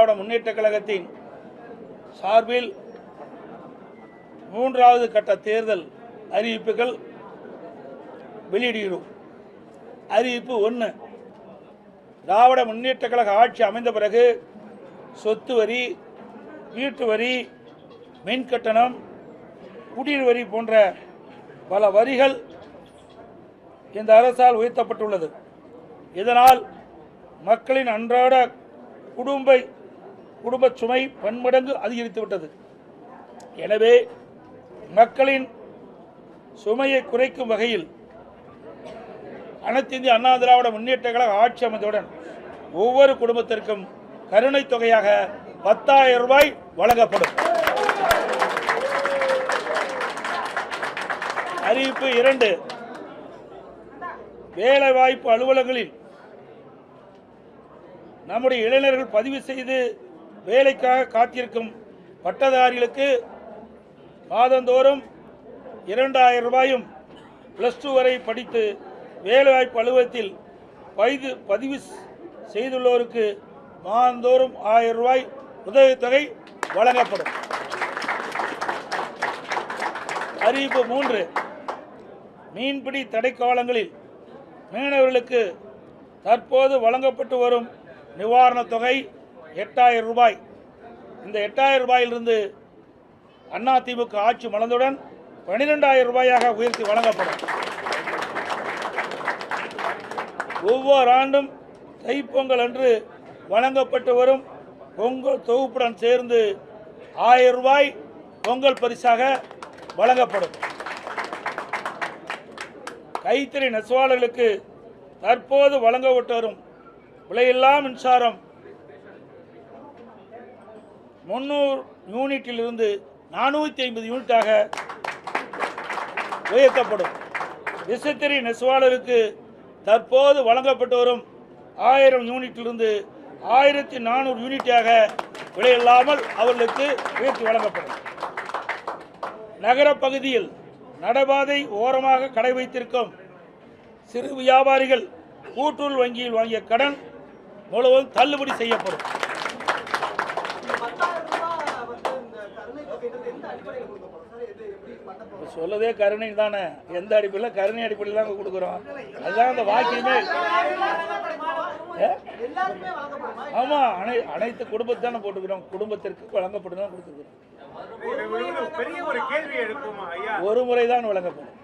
திராவிட முன்னேற்றக் கழகத்தின் சார்பில் 3வது கட்ட தேர்தல் அறிவிப்புகள் வெளியிடுகிறோம். அறிவிப்பு 1. திராவிட முன்னேற்றக் கழக ஆட்சி அமைந்த பிறகு சொத்து வரி, வீட்டு வரி, மின் கட்டணம், குடிநீர் வரி போன்ற பல வரிகள் இந்த அரசால் உயர்த்தப்பட்டுள்ளது. இதனால் மக்களின் அன்றாட குடும்ப சுமை பன்மடங்கு அதிகரித்துவிட்டது. எனவே மக்களின் சுமையை குறைக்கும் வகையில் அனைத்து இந்திய அண்ணா திராவிட முன்னேற்ற கழக ஆட்சி அமைந்தவுடன் ஒவ்வொரு குடும்பத்திற்கும் கருணை தொகையாக 10,000 ரூபாய் வழங்கப்படும். அறிவிப்பு 2. வேலைவாய்ப்பு அலுவலகங்களில் நம்முடைய இளைஞர்கள் பதிவு செய்து வேலைக்காக காத்திருக்கும் பட்டதாரிகளுக்கு மாதந்தோறும் 2,000 ரூபாயும் +2 வரை படித்து வேலைவாய்ப்பு அலுவலகத்தில் பதிவு செய்துள்ளோருக்கு மாதந்தோறும் 1000 ரூபாய் உதவித்தொகை வழங்கப்படும். அறிவிப்பு 3. மீன்பிடி தடைக்காலங்களில் மீனவர்களுக்கு தற்போது வழங்கப்பட்டு வரும் நிவாரணத் தொகை 8,000 ரூபாய். இந்த 8,000 ரூபாயிலிருந்து அதிமுக ஆட்சி மலர்ந்தவுடன் 12,000 ரூபாயாக உயர்த்தி வழங்கப்படும். ஒவ்வொரு ஆண்டும் தைப்பொங்கல் அன்று வழங்கப்பட்டு வரும் பொங்கல் தொகுப்புடன் சேர்ந்து 1000 ரூபாய் பொங்கல் பரிசாக வழங்கப்படும். கைத்தறி நெசவாளர்களுக்கு தற்போது வழங்கப்பட்டு வரும் விலையில்லா மின்சாரம் 300 யூனிட்டிலிருந்து 450 யூனிட்டாக உயர்த்தப்படும். விசைத்தறி நெசவாளருக்கு தற்போது வழங்கப்பட்டு வரும் 1000 யூனிட்டிலிருந்து 1400 யூனிட்டாக விலையில்லாமல் அவர்களுக்கு உயர்த்தி வழங்கப்படும். நகர பகுதியில் நடைபாதை ஓரமாக கடை வைத்திருக்கும் சிறு வியாபாரிகள் கூட்டுறவு வங்கியில் வாங்கிய கடன் முழுவதும் தள்ளுபடி செய்யப்படும். சொல்லதே கருணை தானே, எந்த அடிப்படையில் கருணை அடிப்படையில் தான் கொடுக்குறோம். அதுதான் அந்த வாக்கியமே. ஆமா, அனைத்து குடும்பத்தான போட்டுக்கிறோம். குடும்பத்திற்கு வழங்கப்படும் தான் கொடுத்துருக்கிறோம். ஒரு முறை தான் வழங்கப்படும்.